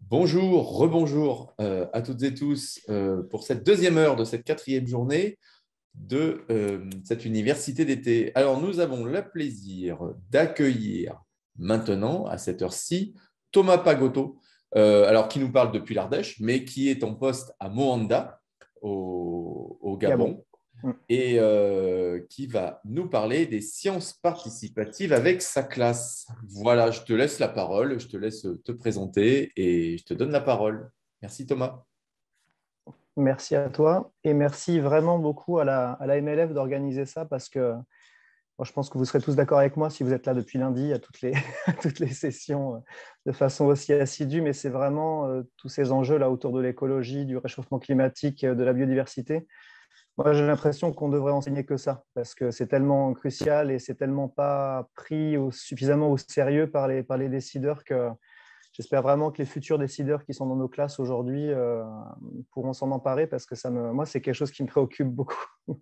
Bonjour, rebonjour à toutes et tous pour cette deuxième heure de cette quatrième journée de cette université d'été. Alors, nous avons le plaisir d'accueillir maintenant, à cette heure-ci, Thomas Pagotto, alors qui nous parle depuis l'Ardèche, mais qui est en poste à Moanda, au Gabon. Gabon, Mm. et qui va nous parler des sciences participatives avec sa classe. Voilà, je te laisse la parole, je te laisse te présenter et je te donne la parole. Merci Thomas. Merci à toi et merci vraiment beaucoup à la MLF d'organiser ça parce que je pense que vous serez tous d'accord avec moi si vous êtes là depuis lundi à toutes à toutes les sessions de façon aussi assidue, mais c'est vraiment tous ces enjeux là autour de l'écologie, du réchauffement climatique, de la biodiversité. Moi, j'ai l'impression qu'on devrait enseigner que ça parce que c'est tellement crucial et c'est tellement pas pris suffisamment au sérieux par les décideurs que j'espère vraiment que les futurs décideurs qui sont dans nos classes aujourd'hui pourront s'en emparer parce que moi, c'est quelque chose qui me préoccupe beaucoup.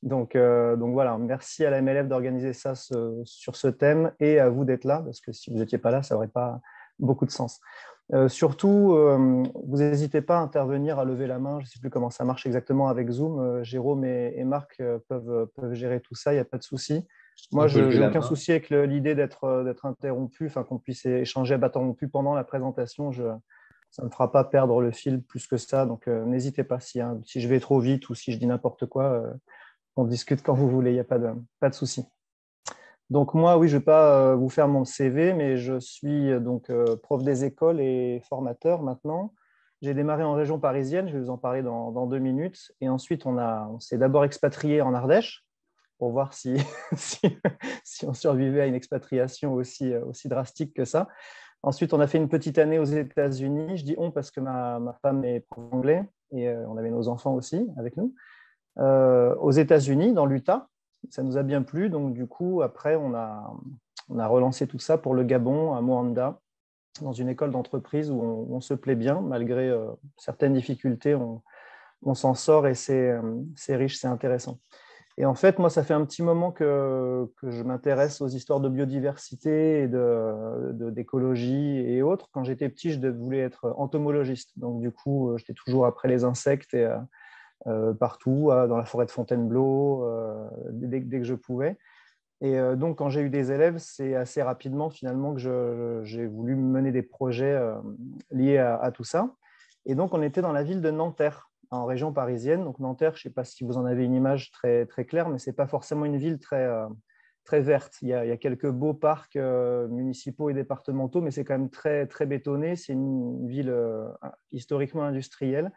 Donc voilà, merci à la MLF d'organiser ça sur ce thème et à vous d'être là parce que si vous n'étiez pas là, ça n'aurait pas beaucoup de sens. Surtout, vous n'hésitez pas à intervenir, à lever la main. Je ne sais plus comment ça marche exactement avec Zoom. Jérôme et Marc peuvent gérer tout ça, il n'y a pas de souci. Moi, On peut je lever n'ai la aucun main. souci avec l'idée d'être interrompu, enfin, qu'on puisse échanger à bâton rompu pendant la présentation. Ça ne me fera pas perdre le fil plus que ça. Donc, n'hésitez pas si je vais trop vite ou si je dis n'importe quoi. On discute quand vous voulez, il n'y a pas de souci. Donc moi, oui, je ne vais pas vous faire mon CV, mais je suis donc prof des écoles et formateur maintenant. J'ai démarré en région parisienne, je vais vous en parler dans 2 minutes. Et ensuite, on s'est d'abord expatrié en Ardèche pour voir si, si on survivait à une expatriation aussi drastique que ça. Ensuite, on a fait une petite année aux États-Unis. Je dis on parce que ma femme est prof d'anglais et on avait nos enfants aussi avec nous. Aux États-Unis, dans l'Utah. Ça nous a bien plu. Donc, du coup, après, on a relancé tout ça pour le Gabon, à Moanda, dans une école d'entreprise où on se plaît bien, malgré certaines difficultés. On s'en sort et c'est riche, c'est intéressant. Et en fait, moi, ça fait un petit moment que je m'intéresse aux histoires de biodiversité et d'écologie et autres. Quand j'étais petit, je voulais être entomologiste. Donc, du coup, j'étais toujours après les insectes et partout, dans la forêt de Fontainebleau, dès que je pouvais. Et donc, quand j'ai eu des élèves, c'est assez rapidement finalement que j'ai voulu mener des projets liés à tout ça. Et donc, on était dans la ville de Nanterre, en région parisienne. Donc, Nanterre, je ne sais pas si vous en avez une image très, très claire, mais ce n'est pas forcément une ville très verte. Il y a quelques beaux parcs municipaux et départementaux, mais c'est quand même très, très bétonné. C'est une ville historiquement industrielle.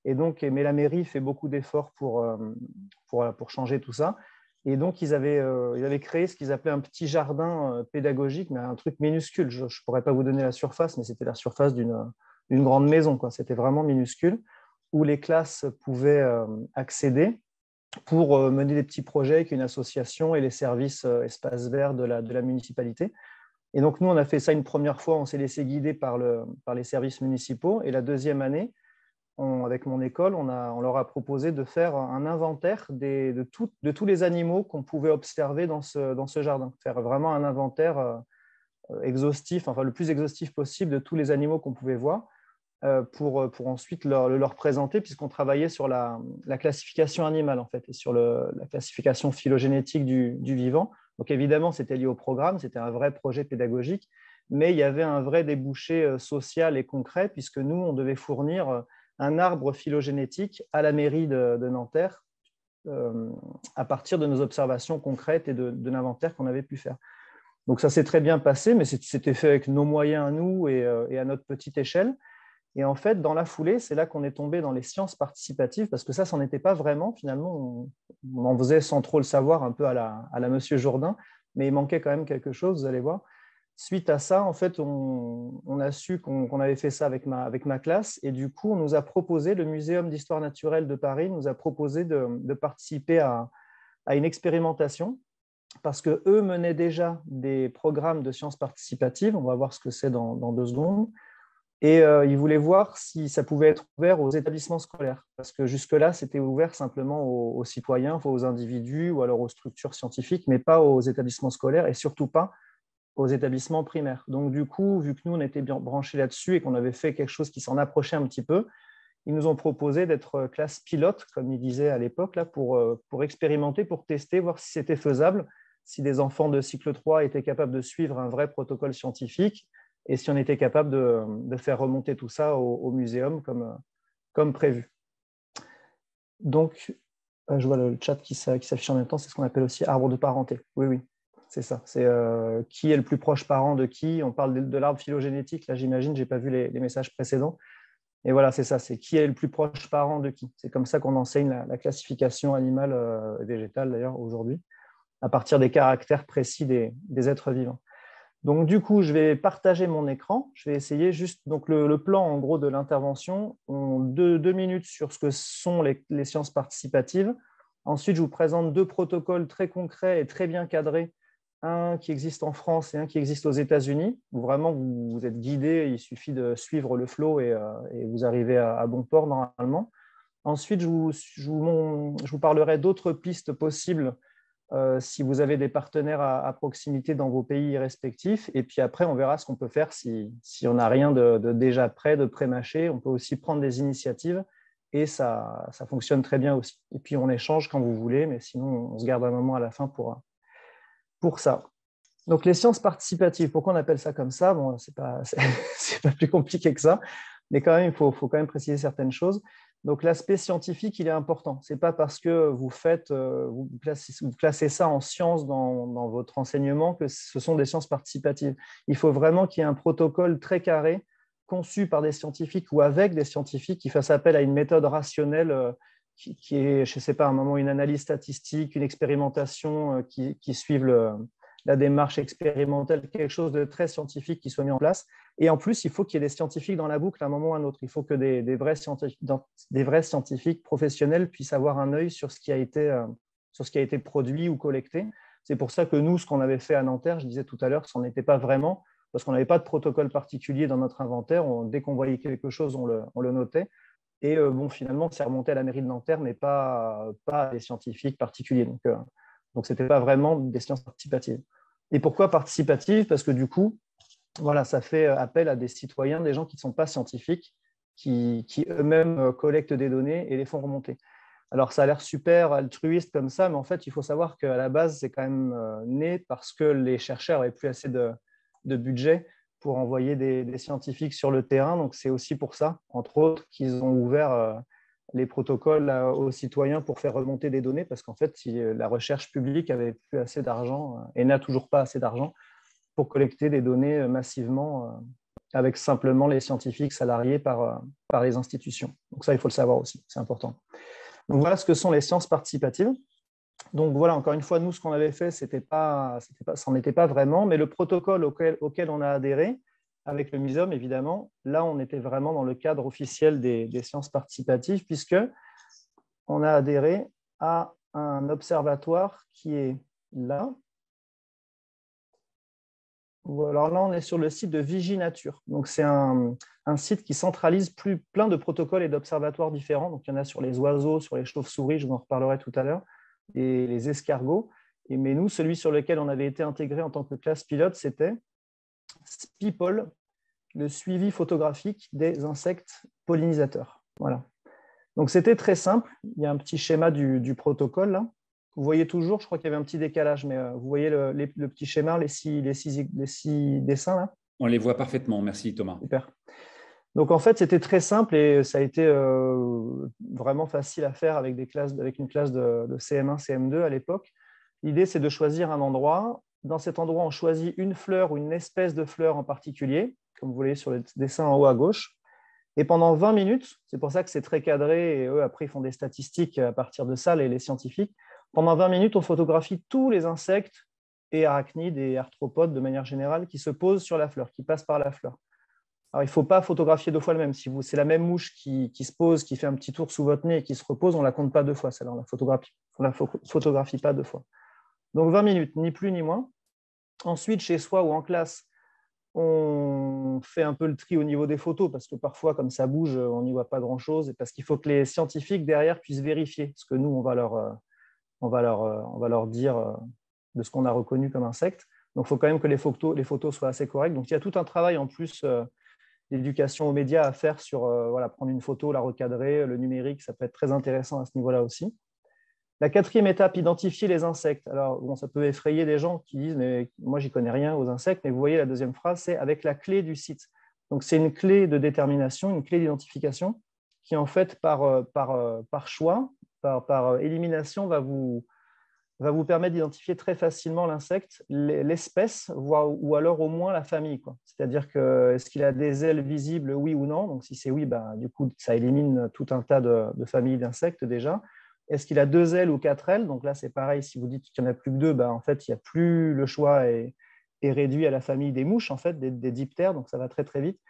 Et donc, mais la mairie fait beaucoup d'efforts pour changer tout ça. Et donc, ils avaient créé ce qu'ils appelaient un petit jardin pédagogique, mais un truc minuscule. Je ne pourrais pas vous donner la surface, mais c'était la surface d'une grande maison, quoi. C'était vraiment minuscule, où les classes pouvaient accéder pour mener des petits projets avec une association et les services espaces verts de la municipalité. Et donc, nous, on a fait ça une première fois, on s'est laissé guider par les services municipaux. Et la deuxième année, avec mon école, on leur a proposé de faire un inventaire de tous les animaux qu'on pouvait observer dans ce jardin. Faire vraiment un inventaire exhaustif, enfin le plus exhaustif possible de tous les animaux qu'on pouvait voir pour ensuite leur présenter, puisqu'on travaillait sur la classification animale en fait, et sur la classification phylogénétique du vivant. Donc évidemment, c'était lié au programme, c'était un vrai projet pédagogique, mais il y avait un vrai débouché social et concret, puisque nous, on devait fournir un arbre phylogénétique à la mairie de Nanterre à partir de nos observations concrètes et de l'inventaire qu'on avait pu faire. Donc ça s'est très bien passé, mais c'était fait avec nos moyens à nous et à notre petite échelle. Et en fait, dans la foulée, c'est là qu'on est tombé dans les sciences participatives, parce que ça, c'en était pas vraiment. Finalement, on en faisait sans trop le savoir, un peu à la Monsieur Jourdain, mais il manquait quand même quelque chose, vous allez voir. Suite à ça, en fait, on a su qu'on avait fait ça avec ma classe, et du coup, on nous a proposé, le Muséum d'histoire naturelle de Paris nous a proposé de participer à une expérimentation, parce qu'eux menaient déjà des programmes de sciences participatives. On va voir ce que c'est dans 2 secondes. Et ils voulaient voir si ça pouvait être ouvert aux établissements scolaires, parce que jusque-là, c'était ouvert simplement aux citoyens, aux individus ou alors aux structures scientifiques, mais pas aux établissements scolaires et surtout pas aux établissements primaires. Donc, du coup, vu que nous, on était bien branchés là-dessus et qu'on avait fait quelque chose qui s'en approchait un petit peu, ils nous ont proposé d'être classe pilote, comme ils disaient à l'époque, là, pour expérimenter, pour tester, voir si c'était faisable, si des enfants de cycle 3 étaient capables de suivre un vrai protocole scientifique et si on était capable de faire remonter tout ça au muséum comme prévu. Donc, je vois le chat qui s'affiche en même temps, c'est ce qu'on appelle aussi arbre de parenté. Oui, oui, c'est ça. C'est qui est le plus proche parent de qui. On parle de l'arbre phylogénétique, là j'imagine, je n'ai pas vu les messages précédents. Et voilà, c'est ça, c'est qui est le plus proche parent de qui. C'est comme ça qu'on enseigne la classification animale et végétale d'ailleurs aujourd'hui, à partir des caractères précis des êtres vivants. Donc du coup, je vais partager mon écran. Je vais essayer juste, donc le plan en gros de l'intervention, on deux minutes sur ce que sont les sciences participatives. Ensuite, je vous présente 2 protocoles très concrets et très bien cadrés, un qui existe en France et un qui existe aux États-Unis, où vraiment vous êtes guidé, il suffit de suivre le flow et vous arrivez à bon port normalement. Ensuite, je vous parlerai d'autres pistes possibles si vous avez des partenaires à proximité dans vos pays respectifs. Et puis après, on verra ce qu'on peut faire si on n'a rien de déjà prêt, de pré-mâché. On peut aussi prendre des initiatives et ça fonctionne très bien aussi. Et puis, on échange quand vous voulez, mais sinon, on se garde un moment à la fin pour ça. Donc, les sciences participatives, pourquoi on appelle ça comme ça? Bon, c'est pas plus compliqué que ça, mais quand même, il faut quand même préciser certaines choses. Donc, l'aspect scientifique, il est important. Ce n'est pas parce que vous classez ça en sciences dans votre enseignement que ce sont des sciences participatives. Il faut vraiment qu'il y ait un protocole très carré, conçu par des scientifiques ou avec des scientifiques qui fassent appel à une méthode rationnelle qui est, je ne sais pas, à un moment, une analyse statistique, une expérimentation qui suivent la démarche expérimentale, quelque chose de très scientifique qui soit mis en place. Et en plus, il faut qu'il y ait des scientifiques dans la boucle à un moment ou à un autre. Il faut que des vrais scientifiques professionnels puissent avoir un œil sur ce qui a été produit ou collecté. C'est pour ça que nous, ce qu'on avait fait à Nanterre, je disais tout à l'heure, ce n'en était pas vraiment, parce qu'on n'avait pas de protocole particulier dans notre inventaire. Dès qu'on voyait quelque chose, on le notait. Et finalement, c'est remonté à la mairie de Nanterre, mais pas des scientifiques particuliers. Donc, ce n'était pas vraiment des sciences participatives. Et pourquoi participatives? Parce que du coup, voilà, ça fait appel à des citoyens, des gens qui ne sont pas scientifiques, qui eux-mêmes collectent des données et les font remonter. Alors, ça a l'air super altruiste comme ça, mais en fait, il faut savoir qu'à la base, c'est quand même né parce que les chercheurs n'avaient plus assez de budget pour envoyer des scientifiques sur le terrain. Donc, c'est aussi pour ça, entre autres, qu'ils ont ouvert les protocoles aux citoyens pour faire remonter des données, parce qu'en fait, la recherche publique n'avait plus assez d'argent et n'a toujours pas assez d'argent pour collecter des données massivement avec simplement les scientifiques salariés par les institutions. Donc ça, il faut le savoir aussi, c'est important. Donc voilà ce que sont les sciences participatives. Donc voilà, encore une fois, nous, ce qu'on avait fait, ça n'en était pas vraiment, mais le protocole auquel on a adhéré, avec le muséum, évidemment, là, on était vraiment dans le cadre officiel des sciences participatives, puisqu'on a adhéré à un observatoire qui est là. Alors là, on est sur le site de Viginature. Donc, c'est un site qui centralise plein de protocoles et d'observatoires différents. Donc, il y en a sur les oiseaux, sur les chauves-souris, je vous en reparlerai tout à l'heure, et les escargots. Mais nous, celui sur lequel on avait été intégré en tant que classe pilote, c'était SPIPOL, le suivi photographique des insectes pollinisateurs. Voilà. Donc, c'était très simple. Il y a un petit schéma du protocole là. Vous voyez toujours, je crois qu'il y avait un petit décalage, mais vous voyez le petit schéma, les six dessins là? On les voit parfaitement, merci Thomas. Super. Donc en fait, c'était très simple et ça a été vraiment facile à faire avec une classe de CM1, CM2 à l'époque. L'idée, c'est de choisir un endroit. Dans cet endroit, on choisit une fleur ou une espèce de fleur en particulier, comme vous voyez sur le dessin en haut à gauche. Et pendant 20 minutes, c'est pour ça que c'est très cadré, et eux, après, ils font des statistiques à partir de ça, les scientifiques. Pendant 20 minutes, on photographie tous les insectes et arachnides et arthropodes de manière générale qui se posent sur la fleur, qui passent par la fleur. Alors, il ne faut pas photographier 2 fois le même. Si c'est la même mouche qui se pose, qui fait un petit tour sous votre nez et qui se repose, on ne la compte pas 2 fois. Celle-là, on la photographie pas 2 fois. Donc 20 minutes, ni plus ni moins. Ensuite, chez soi ou en classe, on fait un peu le tri au niveau des photos parce que parfois, comme ça bouge, on n'y voit pas grand-chose et parce qu'il faut que les scientifiques derrière puissent vérifier ce que nous, on va leur dire de ce qu'on a reconnu comme insecte. Donc, il faut quand même que les photos soient assez correctes. Donc, il y a tout un travail en plus d'éducation aux médias à faire sur prendre une photo, la recadrer, le numérique, ça peut être très intéressant à ce niveau-là aussi. La quatrième étape, identifier les insectes. Alors, bon, ça peut effrayer des gens qui disent « mais moi, j'y connais rien aux insectes », mais vous voyez, la deuxième phrase, c'est « avec la clé du site ». Donc, c'est une clé de détermination, une clé d'identification qui, en fait, par choix, par élimination, va vous permettre d'identifier très facilement l'insecte, l'espèce, ou alors au moins la famille. C'est-à-dire que est-ce qu'il a des ailes visibles, oui ou non? Donc, si c'est oui, du coup, ça élimine tout un tas de familles d'insectes déjà. Est-ce qu'il a 2 ailes ou 4 ailes? Donc là, c'est pareil, si vous dites qu'il n'y en a plus que 2, en fait, il n'y a plus le choix est réduit à la famille des mouches, en fait, des diptères, donc ça va très, très vite.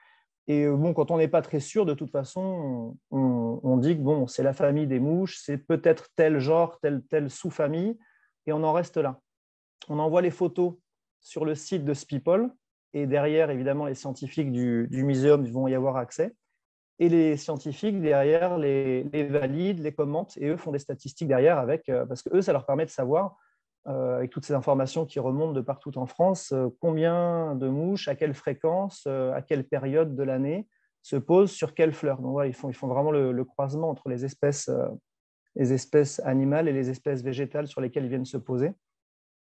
Et bon, quand on n'est pas très sûr, de toute façon, on dit que bon, c'est la famille des mouches, c'est peut-être tel genre, telle sous-famille, et on en reste là. On envoie les photos sur le site de Speople, et derrière, évidemment, les scientifiques du muséum vont y avoir accès. Et les scientifiques, derrière, les valident, les commentent, et eux font des statistiques derrière parce que eux, ça leur permet de savoir, avec toutes ces informations qui remontent de partout en France, combien de mouches, à quelle fréquence, à quelle période de l'année se posent sur quelles fleurs. Donc voilà, ils font vraiment le croisement entre les espèces animales et les espèces végétales sur lesquelles ils viennent se poser.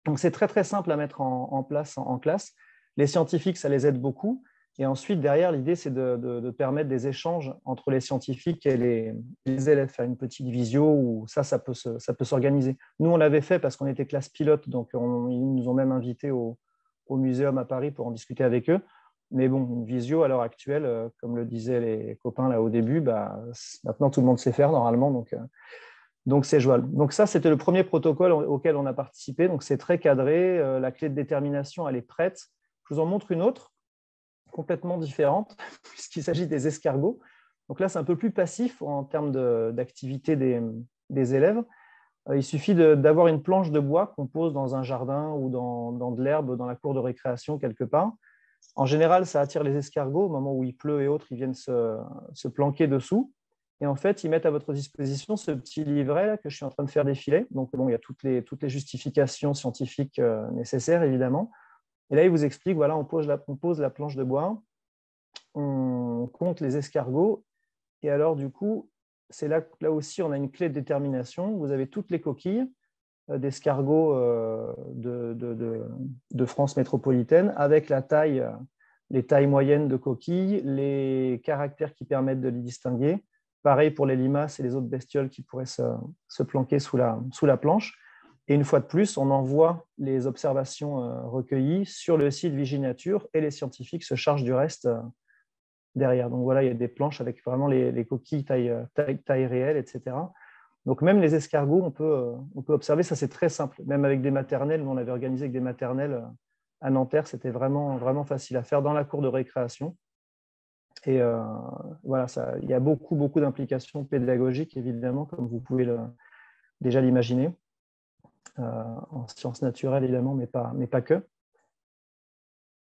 Donc c'est très très simple à mettre en place en classe. Les scientifiques, ça les aide beaucoup. Et ensuite, derrière, l'idée, c'est de permettre des échanges entre les scientifiques et les élèves, faire une petite visio où ça peut s'organiser. Nous, on l'avait fait parce qu'on était classe pilote, donc ils nous ont même invités au muséum à Paris pour en discuter avec eux. Mais bon, une visio à l'heure actuelle, comme le disaient les copains là au début, maintenant tout le monde sait faire normalement, donc c'est jouable. Donc ça, c'était le premier protocole auquel on a participé. Donc c'est très cadré, la clé de détermination, elle est prête. Je vous en montre une autre, complètement différente, puisqu'il s'agit des escargots. Donc là, c'est un peu plus passif en termes d'activité des élèves. Il suffit d'avoir une planche de bois qu'on pose dans un jardin ou dans de l'herbe, dans la cour de récréation quelque part. En général, ça attire les escargots. Au moment où il pleut et autres, ils viennent se planquer dessous. Et en fait, ils mettent à votre disposition ce petit livret là, que je suis en train de faire défiler. Donc, bon, il y a toutes les justifications scientifiques nécessaires, évidemment. Et là, il vous explique, voilà, on pose la planche de bois, on compte les escargots. Et alors, du coup, c'est là aussi, on a une clé de détermination. Vous avez toutes les coquilles d'escargots de France métropolitaine avec les tailles moyennes de coquilles, les caractères qui permettent de les distinguer. Pareil pour les limaces et les autres bestioles qui pourraient se planquer sous la planche. Et une fois de plus, on envoie les observations recueillies sur le site Viginature et les scientifiques se chargent du reste derrière. Donc voilà, il y a des planches avec vraiment les coquilles taille réelle, etc. Donc même les escargots, on peut observer, ça c'est très simple. Même avec des maternelles, nous on avait organisé avec des maternelles à Nanterre, c'était vraiment, vraiment facile à faire dans la cour de récréation. Et voilà, il y a beaucoup, beaucoup d'implications pédagogiques, évidemment, comme vous pouvez déjà l'imaginer, en sciences naturelles, évidemment, mais pas que.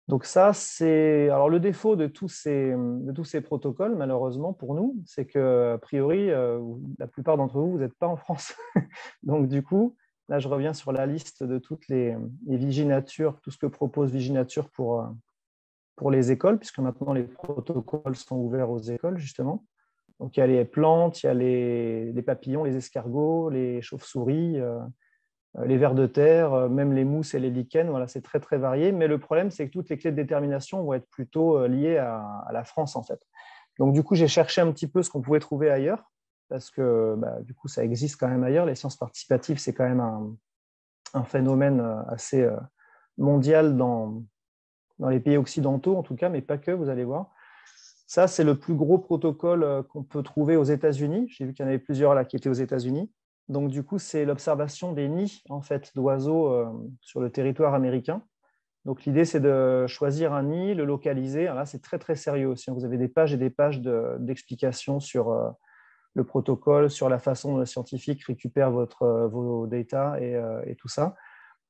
Donc ça, c'est… Alors le défaut de tous ces protocoles, malheureusement pour nous, c'est qu'a priori, la plupart d'entre vous, vous n'êtes pas en France. Donc du coup, là, je reviens sur la liste de toutes les Viginature, tout ce que propose Viginature pour les écoles, puisque maintenant les protocoles sont ouverts aux écoles, justement. Donc il y a les plantes, il y a les papillons, les escargots, les chauves-souris, les vers de terre, même les mousses et les lichens, voilà, c'est très, très varié. Mais le problème, c'est que toutes les clés de détermination vont être plutôt liées à la France, en fait. Donc, du coup, j'ai cherché un petit peu ce qu'on pouvait trouver ailleurs, parce que, du coup, ça existe quand même ailleurs. Les sciences participatives, c'est quand même un phénomène assez mondial dans les pays occidentaux, en tout cas, mais pas que, vous allez voir. Ça, c'est le plus gros protocole qu'on peut trouver aux États-Unis. J'ai vu qu'il y en avait plusieurs là qui étaient aux États-Unis. Donc, du coup, c'est l'observation des nids en fait, d'oiseaux sur le territoire américain. Donc, l'idée, c'est de choisir un nid, le localiser. Alors là, c'est très, très sérieux aussi. Vous avez des pages et des pages d'explications sur le protocole, sur la façon dont les scientifiques récupèrent vos data et tout ça.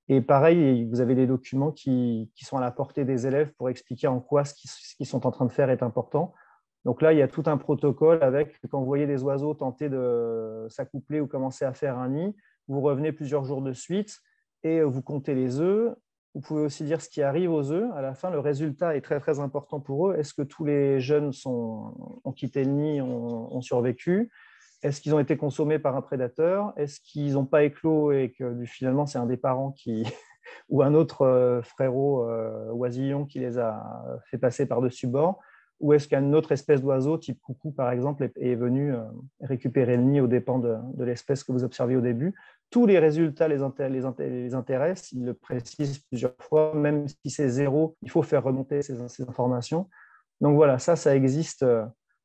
Et pareil, vous avez des documents qui sont à la portée des élèves pour expliquer en quoi ce qu'ils sont en train de faire est important. Donc là, il y a tout un protocole avec, quand vous voyez des oiseaux tenter de s'accoupler ou commencer à faire un nid, vous revenez plusieurs jours de suite et vous comptez les œufs. Vous pouvez aussi dire ce qui arrive aux œufs. À la fin, le résultat est très, très important pour eux. Est-ce que tous les jeunes ont quitté le nid, ont survécu? Est-ce qu'ils ont été consommés par un prédateur? Est-ce qu'ils n'ont pas éclos et que finalement, c'est un des parents qui, ou un autre frérot oisillon qui les a fait passer par-dessus bord? Ou est-ce qu'une autre espèce d'oiseau, type coucou par exemple, est venu récupérer le nid aux dépens de l'espèce que vous observez au début? Tous les résultats les intéressent, ils le précisent plusieurs fois, même si c'est zéro, il faut faire remonter ces informations. Donc voilà, ça existe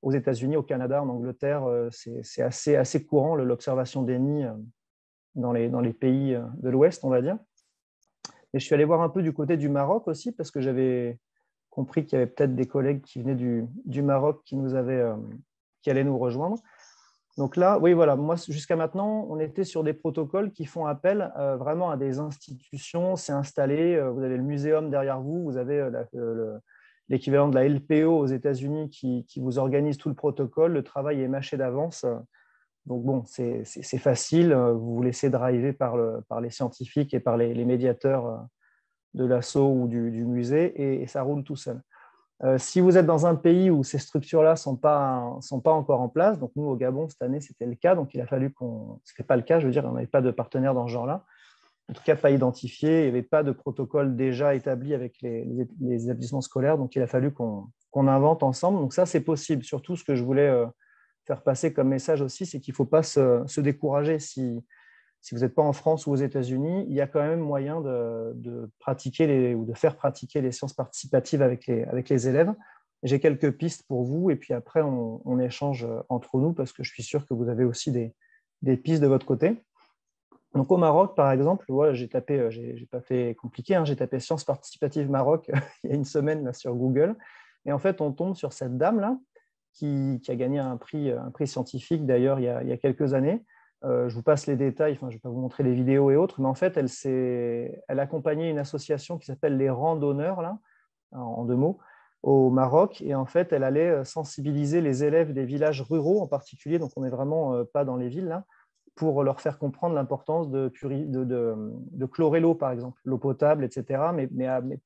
aux États-Unis, au Canada, en Angleterre, c'est assez courant l'observation des nids dans les pays de l'Ouest, on va dire. Et je suis allé voir un peu du côté du Maroc aussi, parce que j'avais compris qu'il y avait peut-être des collègues qui venaient du Maroc qui allaient nous rejoindre. Donc là, oui, voilà, moi, jusqu'à maintenant, on était sur des protocoles qui font appel vraiment à des institutions. C'est installé, vous avez le muséum derrière vous, vous avez l'équivalent de la LPO aux États-Unis qui vous organise tout le protocole. Le travail est mâché d'avance. Donc bon, c'est facile. Vous vous laissez driver par les scientifiques et par les médiateurs de l'assaut ou du musée et ça roule tout seul. Si vous êtes dans un pays où ces structures-là ne sont pas encore en place, donc nous au Gabon cette année c'était le cas, donc il a fallu ce n'était pas le cas, je veux dire, on n'avait pas de partenaire dans ce genre-là, en tout cas pas identifié, il n'y avait pas de protocole déjà établi avec les établissements scolaires, donc il a fallu qu'on invente ensemble, donc ça c'est possible. Surtout ce que je voulais faire passer comme message aussi, c'est qu'il ne faut pas se décourager. Si vous n'êtes pas en France ou aux États-Unis, il y a quand même moyen de pratiquer ou de faire pratiquer les sciences participatives avec les élèves. J'ai quelques pistes pour vous et puis après, on échange entre nous parce que je suis sûr que vous avez aussi des pistes de votre côté. Donc au Maroc, par exemple, j'ai tapé, j'ai pas fait compliqué, hein, j'ai tapé sciences participatives Maroc il y a une semaine là, sur Google. Et en fait, on tombe sur cette dame-là qui a gagné un prix scientifique d'ailleurs il y a quelques années. Je vous passe les détails, enfin, je ne vais pas vous montrer les vidéos et autres, mais en fait, elle accompagnait une association qui s'appelle les Randonneurs, là, en 2 mots, au Maroc. Et en fait, elle allait sensibiliser les élèves des villages ruraux en particulier, donc on n'est vraiment pas dans les villes, là, pour leur faire comprendre l'importance de chlorer l'eau, par exemple, l'eau potable, etc. Mais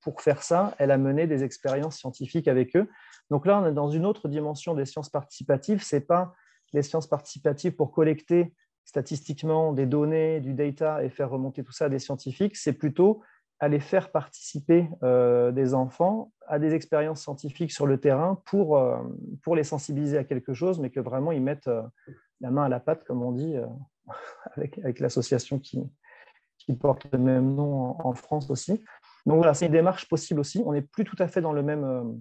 pour faire ça, elle a mené des expériences scientifiques avec eux. Donc là, on est dans une autre dimension des sciences participatives. Ce n'est pas les sciences participatives pour collecter statistiquement des données, du data et faire remonter tout ça à des scientifiques, c'est plutôt aller faire participer des enfants à des expériences scientifiques sur le terrain pour les sensibiliser à quelque chose, mais que vraiment ils mettent la main à la pâte, comme on dit, avec l'association qui porte le même nom en France aussi. Donc voilà, c'est une démarche possible aussi. On n'est plus tout à fait dans le même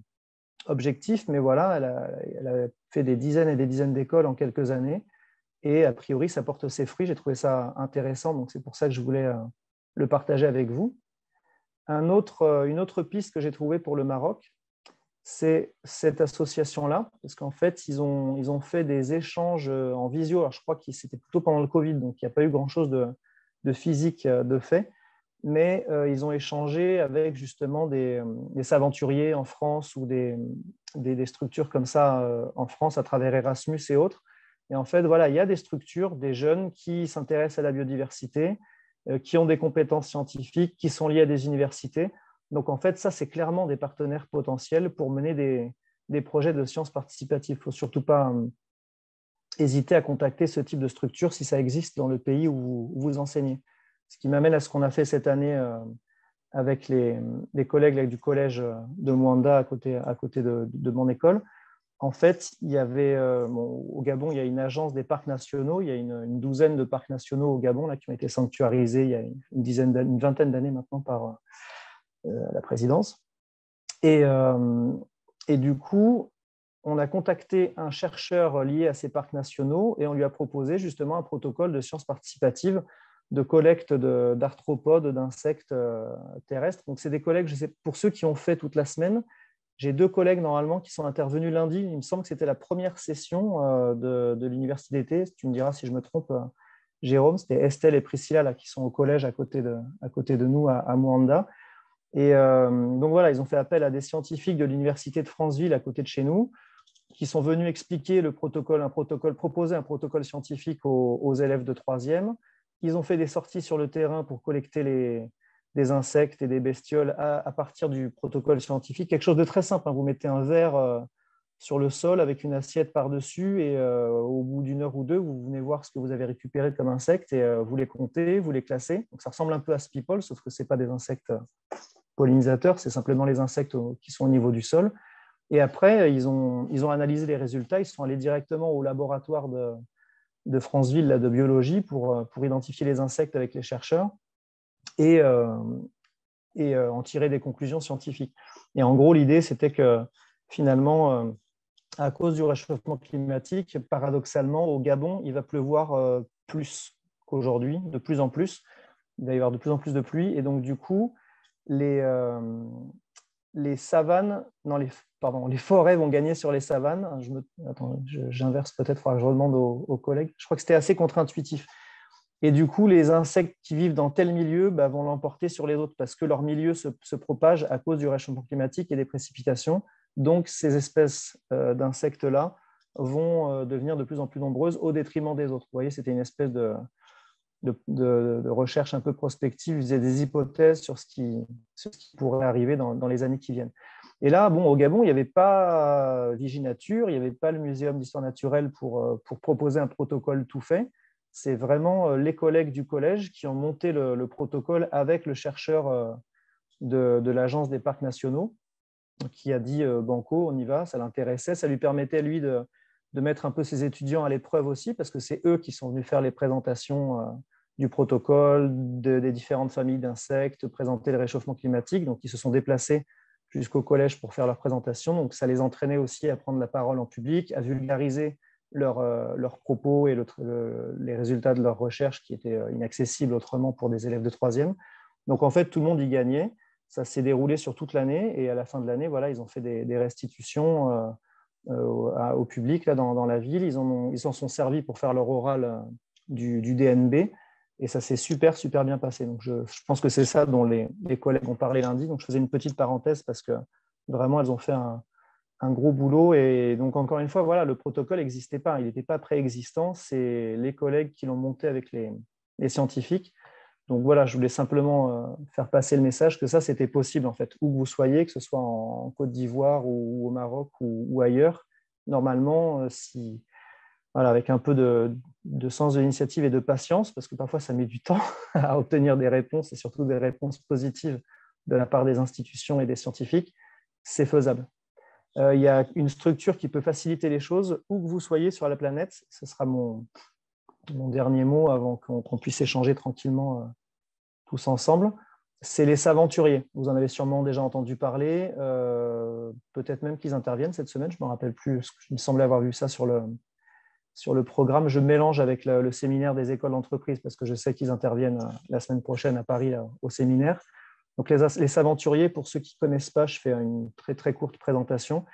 objectif, mais voilà, elle a fait des dizaines et des dizaines d'écoles en quelques années. Et a priori, ça porte ses fruits. J'ai trouvé ça intéressant, donc c'est pour ça que je voulais le partager avec vous. Une autre piste que j'ai trouvée pour le Maroc, c'est cette association-là, parce qu'en fait, ils ont fait des échanges en visio. Alors, je crois que c'était plutôt pendant le Covid, donc il n'y a pas eu grand-chose de physique de fait, mais ils ont échangé avec justement des aventuriers en France ou des structures comme ça en France à travers Erasmus et autres. Et en fait, voilà, il y a des structures, des jeunes qui s'intéressent à la biodiversité, qui ont des compétences scientifiques, qui sont liées à des universités. Donc, en fait, ça, c'est clairement des partenaires potentiels pour mener des projets de sciences participatives. Il ne faut surtout pas hésiter à contacter ce type de structure si ça existe dans le pays où vous enseignez. Ce qui m'amène à ce qu'on a fait cette année avec les collègues du collège de Mwanda à côté de mon école. En fait, il y avait, au Gabon, il y a une agence des parcs nationaux. Il y a une douzaine de parcs nationaux au Gabon là, qui ont été sanctuarisés il y a une vingtaine d'années maintenant par la présidence. Et du coup, on a contacté un chercheur lié à ces parcs nationaux et on lui a proposé justement un protocole de sciences participatives de collecte d'arthropodes, d'insectes terrestres. Donc, c'est des collègues, je sais, pour ceux qui ont fait toute la semaine, j'ai 2 collègues normalement qui sont intervenus lundi. Il me semble que c'était la première session de l'université d'été. Tu me diras si je me trompe, Jérôme. C'était Estelle et Priscilla là, qui sont au collège à côté de nous à Mwanda. Et donc voilà, ils ont fait appel à des scientifiques de l'université de Franceville à côté de chez nous qui sont venus expliquer proposer un protocole scientifique aux élèves de 3e. Ils ont fait des sorties sur le terrain pour collecter des insectes et des bestioles à partir du protocole scientifique. Quelque chose de très simple, hein. Vous mettez un verre sur le sol avec une assiette par-dessus et au bout d'une heure ou deux, vous venez voir ce que vous avez récupéré comme insectes et vous les comptez, vous les classez. Donc, ça ressemble un peu à Speeple, sauf que ce n'est pas des insectes pollinisateurs, c'est simplement les insectes qui sont au niveau du sol. Et après, ils ont analysé les résultats, ils sont allés directement au laboratoire de Franceville là, de biologie pour identifier les insectes avec les chercheurs et en tirer des conclusions scientifiques. Et en gros, l'idée, c'était que finalement, à cause du réchauffement climatique, paradoxalement, au Gabon, il va pleuvoir plus qu'aujourd'hui, de plus en plus. Il va y avoir de plus en plus de pluie. Et donc, du coup, les savanes, non, les forêts vont gagner sur les savanes. J'inverse peut-être, il faudra que je redemande aux collègues. Je crois que c'était assez contre-intuitif. Et du coup, les insectes qui vivent dans tel milieu vont l'emporter sur les autres parce que leur milieu se propage à cause du réchauffement climatique et des précipitations. Donc, ces espèces d'insectes-là vont devenir de plus en plus nombreuses au détriment des autres. Vous voyez, c'était une espèce de recherche un peu prospective. Ils faisaient des hypothèses sur ce qui pourrait arriver dans les années qui viennent. Et là, au Gabon, il n'y avait pas Viginature, il n'y avait pas le Muséum d'histoire naturelle pour proposer un protocole tout fait. C'est vraiment les collègues du collège qui ont monté le protocole avec le chercheur de l'Agence des parcs nationaux qui a dit banco, on y va, ça l'intéresait. Ça lui permettait, lui, de mettre un peu ses étudiants à l'épreuve aussi parce que c'est eux qui sont venus faire les présentations du protocole, des différentes familles d'insectes, présenter le réchauffement climatique. Donc, ils se sont déplacés jusqu'au collège pour faire leur présentation. Donc, ça les entraînait aussi à prendre la parole en public, à vulgariser leurs propos et les résultats de leurs recherches qui étaient inaccessibles autrement pour des élèves de troisième. Donc, en fait, tout le monde y gagnait. Ça s'est déroulé sur toute l'année et à la fin de l'année, voilà, ils ont fait des restitutions au public là, dans la ville. Ils s'en sont servis pour faire leur oral du DNB et ça s'est super bien passé. Donc, je pense que c'est ça dont les collègues ont parlé lundi. Donc, je faisais une petite parenthèse parce que vraiment, elles ont fait un gros boulot. Et donc, encore une fois, voilà, le protocole n'existait pas. Il n'était pas préexistant. C'est les collègues qui l'ont monté avec les scientifiques. Donc, voilà, je voulais simplement faire passer le message que ça, c'était possible, en fait, où que vous soyez, que ce soit en Côte d'Ivoire ou au Maroc ou ailleurs. Normalement, voilà, avec un peu de sens de l'initiative et de patience, parce que parfois, ça met du temps à obtenir des réponses et surtout des réponses positives de la part des institutions et des scientifiques, c'est faisable. Il y a une structure qui peut faciliter les choses où que vous soyez sur la planète. Ce sera mon dernier mot avant qu'on puisse échanger tranquillement tous ensemble. C'est les Saventuriers. Vous en avez sûrement déjà entendu parler. Peut-être même qu'ils interviennent cette semaine. Je ne me rappelle plus. Il me semblait avoir vu ça sur le programme. Je mélange avec le séminaire des écoles d'entreprise parce que je sais qu'ils interviennent la semaine prochaine à Paris là, au séminaire. Donc, les Saventuriers, pour ceux qui ne connaissent pas, je fais une très, très courte présentation.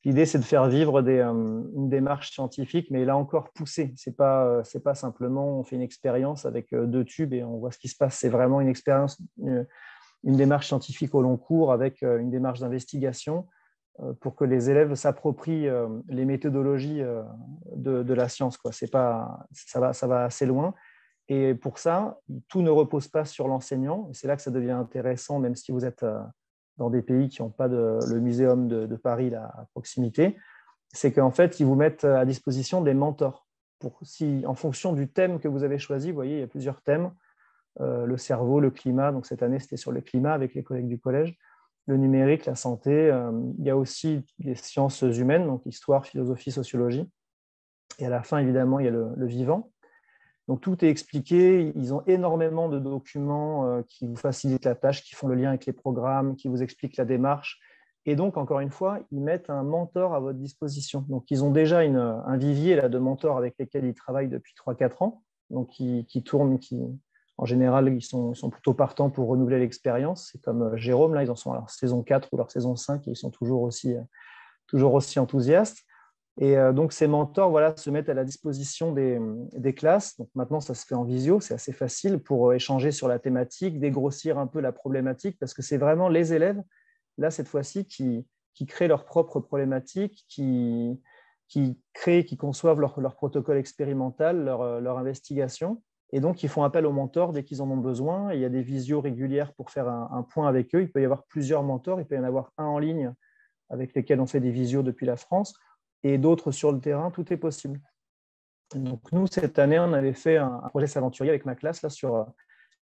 L'idée, c'est de faire vivre une démarche scientifique, mais là encore poussée. Ce n'est pas simplement on fait une expérience avec 2 tubes et on voit ce qui se passe. C'est vraiment une expérience, une démarche scientifique au long cours avec une démarche d'investigation pour que les élèves s'approprient les méthodologies de la science, quoi. Ça va assez loin. Et pour ça, tout ne repose pas sur l'enseignant. C'est là que ça devient intéressant, même si vous êtes dans des pays qui n'ont pas le muséum de Paris là, à proximité. C'est qu'en fait, ils vous mettent à disposition des mentors. En fonction du thème que vous avez choisi, vous voyez, il y a plusieurs thèmes. Le cerveau, le climat. Donc cette année, c'était sur le climat avec les collègues du collège. Le numérique, la santé. Il y a aussi les sciences humaines, donc histoire, philosophie, sociologie. Et à la fin, évidemment, il y a le vivant. Donc, tout est expliqué. Ils ont énormément de documents qui vous facilitent la tâche, qui font le lien avec les programmes, qui vous expliquent la démarche. Et donc, encore une fois, ils mettent un mentor à votre disposition. Donc, ils ont déjà un vivier là, de mentors avec lesquels ils travaillent depuis 3-4 ans, donc qui tournent, en général, ils sont plutôt partants pour renouveler l'expérience. C'est comme Jérôme, là, ils en sont à leur saison 4 ou leur saison 5 et ils sont toujours aussi enthousiastes. Et donc, ces mentors se mettent à la disposition des classes. Donc, maintenant, ça se fait en visio, c'est assez facile pour échanger sur la thématique, dégrossir un peu la problématique, parce que c'est vraiment les élèves, là, cette fois-ci, qui créent leurs propres problématiques, qui conçoivent leur protocole expérimental, leur investigation. Et donc, ils font appel aux mentors dès qu'ils en ont besoin. Et il y a des visios régulières pour faire un point avec eux. Il peut y avoir plusieurs mentors. Il peut y en avoir un en ligne avec lesquels on fait des visios depuis la France et d'autres sur le terrain. Tout est possible. Donc, nous, cette année, on avait fait un projet s'aventurier avec ma classe là, sur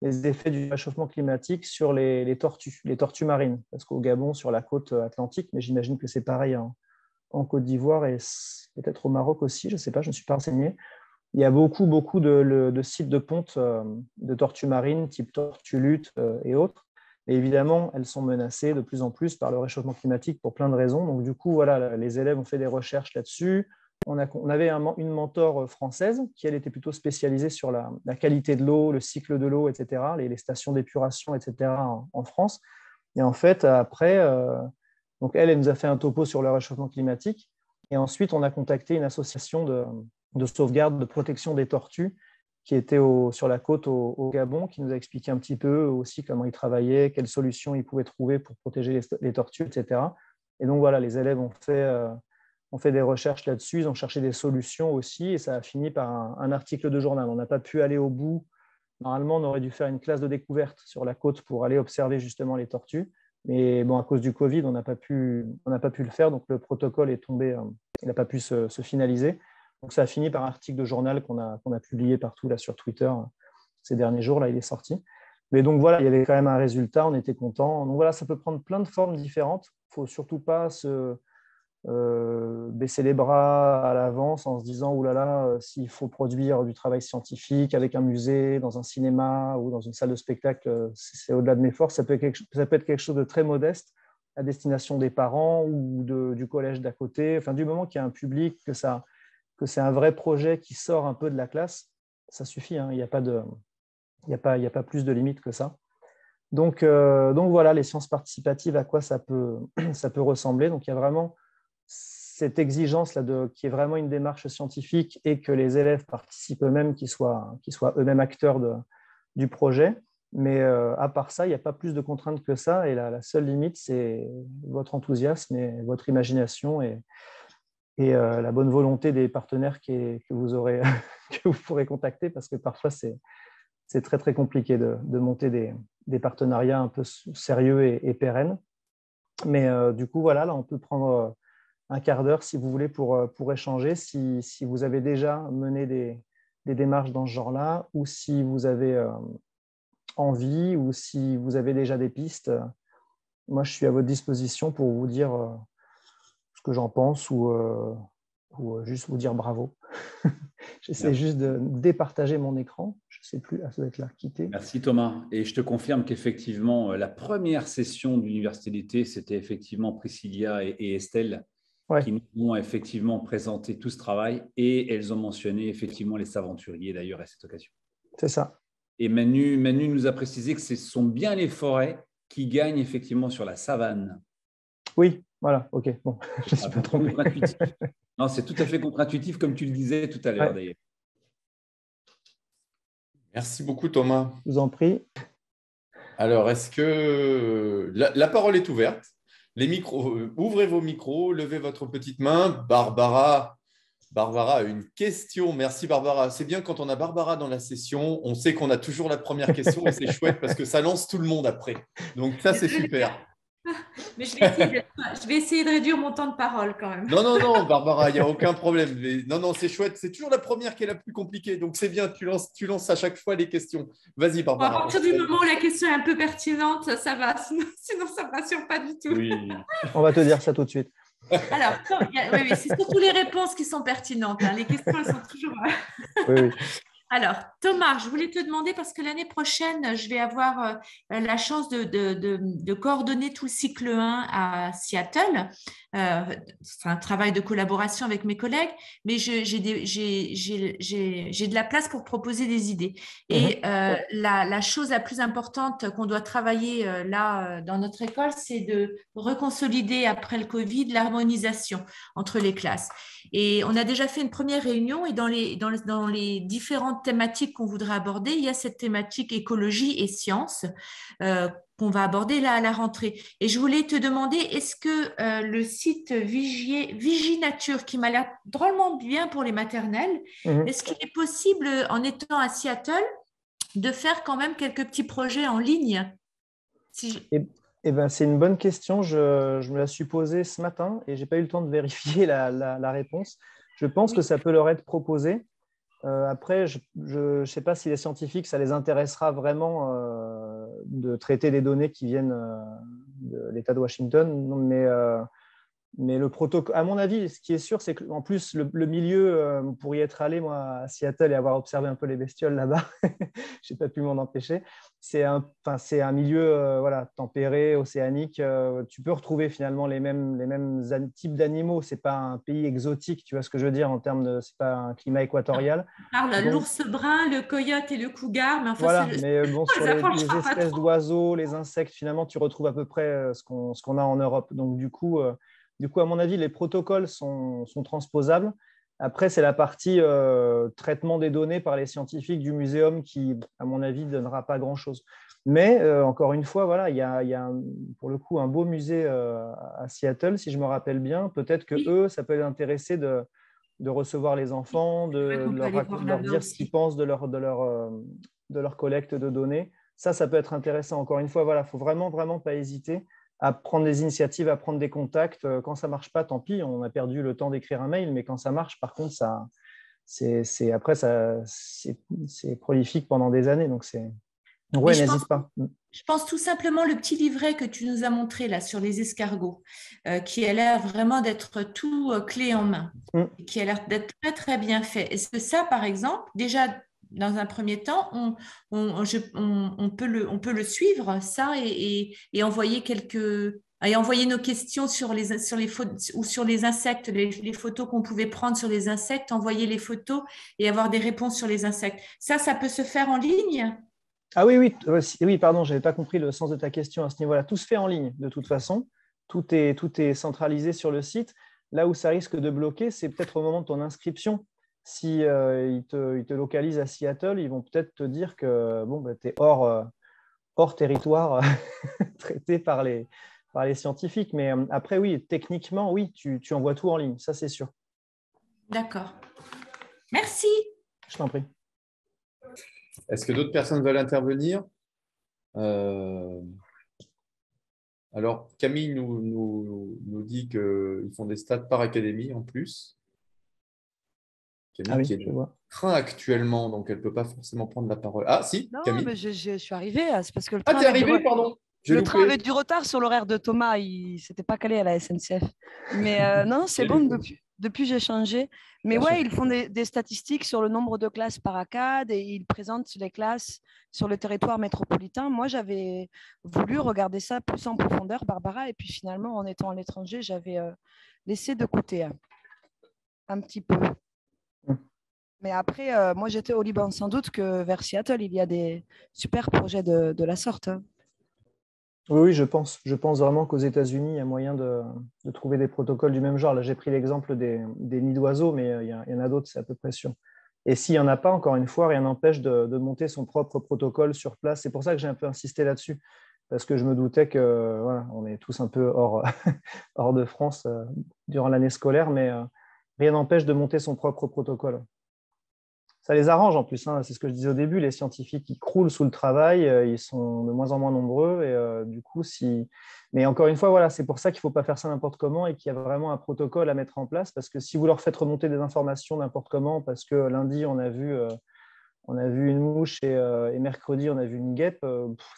les effets du réchauffement climatique sur les tortues marines. Parce qu'au Gabon, sur la côte atlantique, mais j'imagine que c'est pareil en Côte d'Ivoire et peut-être au Maroc aussi, je ne sais pas, je ne me suis pas renseigné. Il y a beaucoup de sites de ponte de tortues marines, type tortues luth et autres. Et évidemment, elles sont menacées de plus en plus par le réchauffement climatique pour plein de raisons. Donc, du coup, voilà, les élèves ont fait des recherches là-dessus. On avait une mentor française qui, elle, était plutôt spécialisée sur la qualité de l'eau, le cycle de l'eau, etc., les stations d'épuration, etc., en France. Et en fait, après, donc elle nous a fait un topo sur le réchauffement climatique. Et ensuite, on a contacté une association de sauvegarde, de protection des tortues qui était sur la côte au Gabon, qui nous a expliqué un petit peu aussi comment ils travaillaient, quelles solutions ils pouvaient trouver pour protéger les tortues, etc. Et donc, voilà, les élèves ont fait des recherches là-dessus, ils ont cherché des solutions aussi, et ça a fini par un article de journal. On n'a pas pu aller au bout. Normalement, on aurait dû faire une classe de découverte sur la côte pour aller observer justement les tortues. Mais bon, à cause du Covid, on n'a pas pu le faire, donc le protocole est tombé, il n'a pas pu se finaliser. Donc ça a fini par un article de journal qu'on a publié partout là, sur Twitter ces derniers jours. Là, il est sorti. Mais donc voilà, il y avait quand même un résultat, on était contents. Donc voilà, ça peut prendre plein de formes différentes. Il ne faut surtout pas baisser les bras à l'avance en se disant oulala, s'il faut produire du travail scientifique avec un musée, dans un cinéma ou dans une salle de spectacle, c'est au-delà de mes forces. Ça peut être quelque chose de très modeste à destination des parents ou du collège d'à côté. Enfin, du moment qu'il y a un public, que c'est un vrai projet qui sort un peu de la classe, ça suffit. Hein. Il n'y a pas plus de limites que ça. Donc voilà, les sciences participatives, à quoi ça peut ressembler. Donc il y a vraiment cette exigence là qui est vraiment une démarche scientifique et que les élèves participent eux-mêmes, qu'ils soient eux-mêmes acteurs du projet. Mais à part ça, il n'y a pas plus de contraintes que ça. Et la seule limite, c'est votre enthousiasme et votre imagination et la bonne volonté des partenaires que vous pourrez contacter, parce que parfois, c'est très, très compliqué de monter des partenariats un peu sérieux et pérennes. Mais du coup, voilà, là, on peut prendre un quart d'heure, si vous voulez, pour échanger, si vous avez déjà mené des démarches dans ce genre-là, ou si vous avez envie, ou si vous avez déjà des pistes. Moi, je suis à votre disposition pour vous dire ce que j'en pense ou juste vous dire bravo. J'essaie juste de départager mon écran. Je ne sais plus, ça doit être là, quitter. Merci Thomas. Et je te confirme qu'effectivement, la première session de l'Université d'été, c'était effectivement Priscilla et Estelle qui nous ont effectivement présenté tout ce travail et elles ont mentionné effectivement les aventuriers d'ailleurs à cette occasion. C'est ça. Et Manu nous a précisé que ce sont bien les forêts qui gagnent effectivement sur la savane. Oui, voilà, ok. Bon, je ne suis pas trompé. Non, c'est tout à fait contre-intuitif, comme tu le disais tout à l'heure d'ailleurs. Merci beaucoup, Thomas. Je vous en prie. Alors, est-ce que la parole est ouverte? Les micros, ouvrez vos micros, levez votre petite main. Barbara a une question. Merci, Barbara. C'est bien quand on a Barbara dans la session, on sait qu'on a toujours la première question et c'est chouette parce que ça lance tout le monde après. Donc, ça, c'est super. Mais je vais essayer de réduire mon temps de parole quand même. Non, Barbara, il n'y a aucun problème. Mais non, c'est chouette. C'est toujours la première qui est la plus compliquée. Donc, c'est bien, tu lances à chaque fois les questions. Vas-y, Barbara. Bon, à partir du moment où la question est un peu pertinente, ça va. Sinon ça ne me rassure pas du tout. Oui. On va te dire ça tout de suite. Alors, oui, c'est surtout les réponses qui sont pertinentes. Hein. Les questions, elles sont toujours… Oui. Alors, Thomas, je voulais te demander, parce que l'année prochaine, je vais avoir la chance de coordonner tout le cycle 1 à Seattle. C'est un travail de collaboration avec mes collègues, mais j'ai de la place pour proposer des idées. Et la chose la plus importante qu'on doit travailler là dans notre école, c'est de reconsolider après le Covid l'harmonisation entre les classes. Et on a déjà fait une première réunion et dans les différentes thématiques qu'on voudrait aborder, il y a cette thématique écologie et sciences qu'on va aborder là à la rentrée. Et je voulais te demander, est-ce que le site Viginature, qui m'a l'air drôlement bien pour les maternelles, est-ce qu'il est possible, en étant à Seattle, de faire quand même quelques petits projets en ligne? C'est une bonne question. Je me la suis posée ce matin et je n'ai pas eu le temps de vérifier la réponse. Je pense que ça peut leur être proposé. Après, je ne sais pas si les scientifiques, ça les intéressera vraiment de traiter des données qui viennent de l'État de Washington. Mais le protocole, à mon avis, ce qui est sûr, c'est qu'en plus, le milieu, pour y être allé, moi, à Seattle et avoir observé un peu les bestioles là-bas, je n'ai pas pu m'en empêcher. C'est un milieu voilà, tempéré, océanique. Tu peux retrouver finalement les mêmes types d'animaux. Ce n'est pas un pays exotique, tu vois ce que je veux dire, en termes de. Ce n'est pas un climat équatorial. On parle l'ours brun, le coyote et le cougar, mais enfin, voilà, mais bon, sur les espèces d'oiseaux, les insectes, finalement, tu retrouves à peu près ce qu'on a en Europe. Donc, du coup, à mon avis, les protocoles sont transposables. Après, c'est la partie traitement des données par les scientifiques du muséum qui, à mon avis, ne donnera pas grand-chose. Mais encore une fois, voilà, il y a pour le coup un beau musée à Seattle, si je me rappelle bien. Peut-être que eux, ça peut les intéresser de recevoir les enfants, de leur dire ce qu'ils pensent de leur collecte de données. Ça peut être intéressant. Encore une fois, voilà, il ne faut vraiment, vraiment pas hésiter à prendre des initiatives, à prendre des contacts. Quand ça ne marche pas, tant pis, on a perdu le temps d'écrire un mail, mais quand ça marche, par contre, c'est prolifique pendant des années. Donc, ouais, n'hésite pas. Je pense tout simplement le petit livret que tu nous as montré là sur les escargots, qui a l'air vraiment d'être tout clé en main, qui a l'air d'être très, très bien fait. Est-ce que ça, par exemple, déjà, dans un premier temps, on peut le suivre, ça, et envoyer envoyer nos questions sur les ou sur les insectes, les photos qu'on pouvait prendre sur les insectes, envoyer les photos et avoir des réponses sur les insectes. Ça peut se faire en ligne? Ah oui, pardon, je n'avais pas compris le sens de ta question à ce niveau-là. Tout se fait en ligne, de toute façon. Tout est centralisé sur le site. Là où ça risque de bloquer, c'est peut-être au moment de ton inscription. Si ils te localisent à Seattle, ils vont peut-être te dire que tu es hors territoire traité par les scientifiques. Mais après, oui, techniquement, oui, tu envoies tout en ligne, ça c'est sûr. D'accord. Merci. Je t'en prie. Est-ce que d'autres personnes veulent intervenir? Alors, Camille nous dit qu'ils font des stats par académie en plus. Camille qui est en train actuellement, donc elle ne peut pas forcément prendre la parole. Ah, si, non, Camille. mais je suis arrivée. C'est parce que le train t'es arrivé, pardon. Le train avait du retard sur l'horaire de Thomas. Il ne s'était pas calé à la SNCF. Mais non, c'est bon, depuis j'ai changé. Mais ouais, ils font des statistiques sur le nombre de classes par ACAD et ils présentent les classes sur le territoire métropolitain. Moi, j'avais voulu regarder ça plus en profondeur, Barbara, et puis finalement, en étant à l'étranger, j'avais laissé de côté un petit peu. Mais après, moi, j'étais au Liban. Sans doute que vers Seattle, il y a des super projets de la sorte. Oui, je pense. Je pense vraiment qu'aux États-Unis, il y a moyen de trouver des protocoles du même genre. Là, j'ai pris l'exemple des nids d'oiseaux, mais il y en a d'autres, c'est à peu près sûr. Et s'il n'y en a pas, encore une fois, rien n'empêche de monter son propre protocole sur place. C'est pour ça que j'ai un peu insisté là-dessus, parce que je me doutais que voilà, on est tous un peu hors de France durant l'année scolaire, mais rien n'empêche de monter son propre protocole. Ça les arrange en plus, hein. C'est ce que je disais au début, les scientifiques ils croulent sous le travail, ils sont de moins en moins nombreux et du coup, mais encore une fois, voilà, c'est pour ça qu'il ne faut pas faire ça n'importe comment et qu'il y a vraiment un protocole à mettre en place parce que si vous leur faites remonter des informations n'importe comment, parce que lundi on a vu une mouche et mercredi on a vu une guêpe,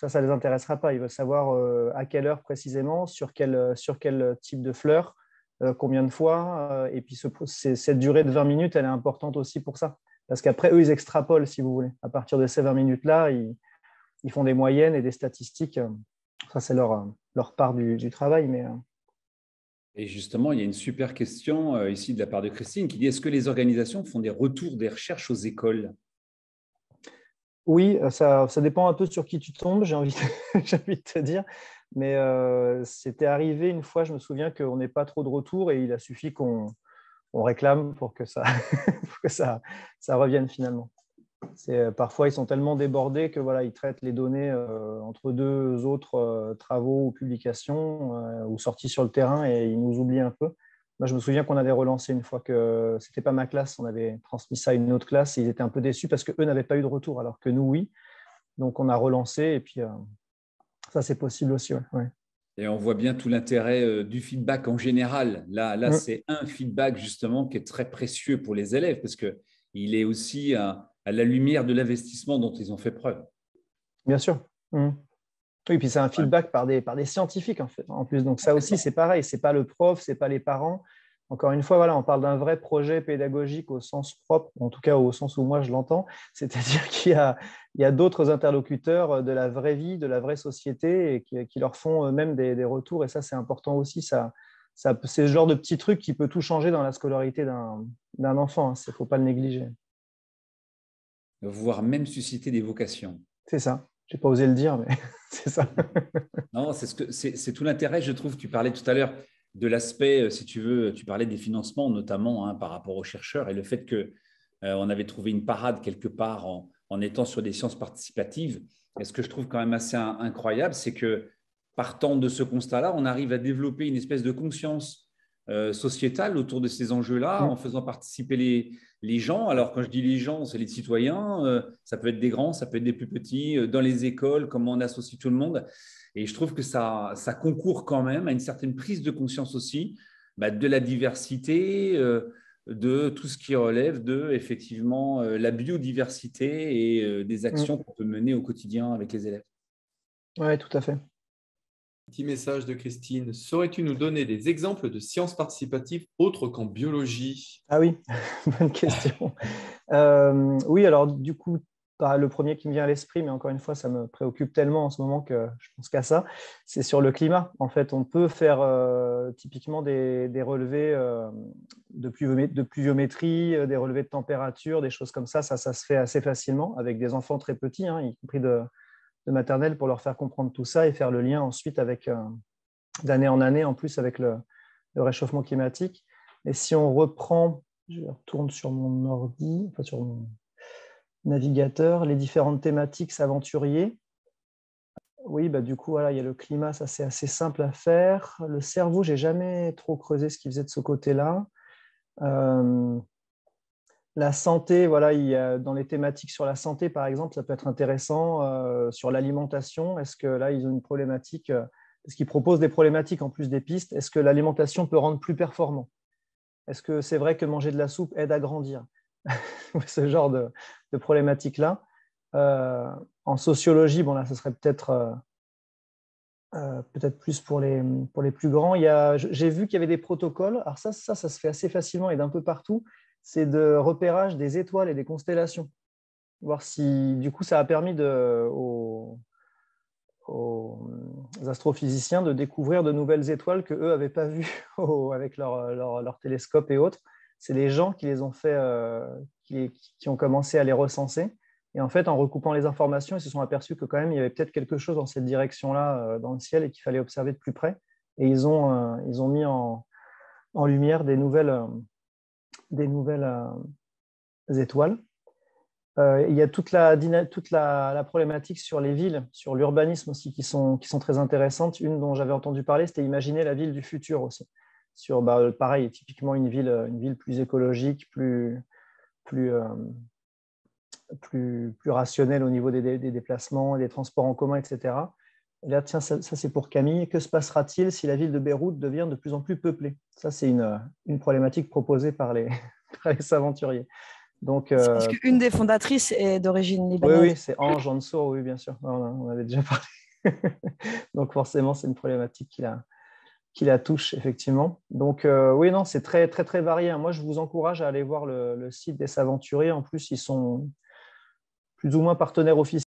ça ne les intéressera pas. Ils veulent savoir à quelle heure précisément, sur quel type de fleurs, combien de fois, et puis cette durée de 20 minutes, elle est importante aussi pour ça. Parce qu'après, eux, ils extrapolent, si vous voulez. À partir de ces 20 minutes-là, ils font des moyennes et des statistiques. Ça, c'est leur part du travail. Et justement, il y a une super question ici de la part de Christine qui dit « Est-ce que les organisations font des retours des recherches aux écoles ?» Oui, ça dépend un peu sur qui tu tombes, j'ai envie de te dire. Mais c'était arrivé une fois, je me souviens qu'on n'ait pas trop de retours et il a suffi qu'on réclame pour que ça revienne finalement. Parfois, ils sont tellement débordés que voilà, ils traitent les données entre deux autres travaux ou publications ou sorties sur le terrain et ils nous oublient un peu. Moi, je me souviens qu'on avait relancé une fois que ce n'était pas ma classe, on avait transmis ça à une autre classe et ils étaient un peu déçus parce qu'eux n'avaient pas eu de retour alors que nous, oui. Donc, on a relancé et puis ça, c'est possible aussi. Ouais. Et on voit bien tout l'intérêt du feedback en général. Là, c'est un feedback justement qui est très précieux pour les élèves parce qu'il est aussi à la lumière de l'investissement dont ils ont fait preuve. Bien sûr. Oui, puis c'est un feedback par des scientifiques en plus. Donc ça aussi, c'est pareil. Ce n'est pas le prof, ce n'est pas les parents. Encore une fois, voilà, on parle d'un vrai projet pédagogique au sens propre, en tout cas au sens où moi je l'entends. C'est-à-dire qu'il y a d'autres interlocuteurs de la vraie vie, de la vraie société et qui leur font même des retours. Et ça, c'est important aussi. C'est le genre de petit truc qui peut tout changer dans la scolarité d'un enfant. Il ne faut pas le négliger. Voire même susciter des vocations. C'est ça. Je n'ai pas osé le dire, mais c'est ça. Non, c'est tout l'intérêt, je trouve. Tu parlais tout à l'heure de l'aspect, si tu veux, tu parlais des financements notamment par rapport aux chercheurs et le fait qu'on avait trouvé une parade quelque part en étant sur des sciences participatives. Et ce que je trouve quand même assez incroyable, c'est que partant de ce constat-là, on arrive à développer une espèce de conscience sociétale autour de ces enjeux-là en faisant participer les gens. Alors, quand je dis les gens, c'est les citoyens. Ça peut être des grands, ça peut être des plus petits, dans les écoles, comment on associe tout le monde. Et je trouve que ça concourt quand même à une certaine prise de conscience aussi de la diversité, de tout ce qui relève de, effectivement, la biodiversité et des actions qu'on peut mener au quotidien avec les élèves. Oui, tout à fait. Petit message de Christine. Saurais-tu nous donner des exemples de sciences participatives autres qu'en biologie? Ah oui, bonne question. Oui, alors du coup, le premier qui me vient à l'esprit, mais encore une fois, ça me préoccupe tellement en ce moment que je pense qu'à ça, c'est sur le climat. En fait, on peut faire typiquement des relevés de pluviométrie, des relevés de température, des choses comme ça. Ça se fait assez facilement avec des enfants très petits, y compris de maternelle, pour leur faire comprendre tout ça et faire le lien ensuite avec d'année en année, en plus avec le réchauffement climatique. Et si on reprend, je retourne sur mon ordi, enfin sur mon navigateur, les différentes thématiques s'aventurier. Oui, du coup, voilà, il y a le climat, ça c'est assez simple à faire. Le cerveau, je n'ai jamais trop creusé ce qu'il faisait de ce côté-là. La santé, voilà, il y a, dans les thématiques sur la santé, par exemple, ça peut être intéressant. Sur l'alimentation, est-ce que là, ils ont une problématique, est-ce qu'ils proposent des problématiques en plus des pistes? Est-ce que l'alimentation peut rendre plus performant? Est-ce que c'est vrai que manger de la soupe aide à grandir? Ce genre de problématiques-là. En sociologie, bon là, ce serait peut-être plus pour les plus grands. J'ai vu qu'il y avait des protocoles. Alors ça se fait assez facilement et d'un peu partout. C'est de repérage des étoiles et des constellations. Voir si, du coup, ça a permis aux astrophysiciens de découvrir de nouvelles étoiles qu'eux n'avaient pas vues avec leur télescope et autres. C'est les gens qui les ont fait, qui ont commencé à les recenser. Et en fait, en recoupant les informations, ils se sont aperçus que quand même, il y avait peut-être quelque chose dans cette direction-là dans le ciel et qu'il fallait observer de plus près. Et ils ont mis en lumière des nouvelles étoiles. Il y a toute la problématique sur les villes, sur l'urbanisme aussi, qui sont très intéressantes. Une dont j'avais entendu parler, c'était imaginer la ville du futur aussi. Sur, pareil, typiquement une ville plus écologique, plus rationnelle au niveau des déplacements, des transports en commun, etc. Et là, tiens, ça c'est pour Camille. Que se passera-t-il si la ville de Beyrouth devient de plus en plus peuplée? Ça, c'est une problématique proposée par les aventuriers. Donc, parce qu'une des fondatrices est d'origine libanaise. Oui, c'est Ange Ansour, oui, bien sûr. On avait déjà parlé. Donc, forcément, c'est une problématique qui la touche, effectivement. Donc, oui, non, c'est très, très, très varié. Moi, je vous encourage à aller voir le site des Saventuriers. En plus, ils sont plus ou moins partenaires officiels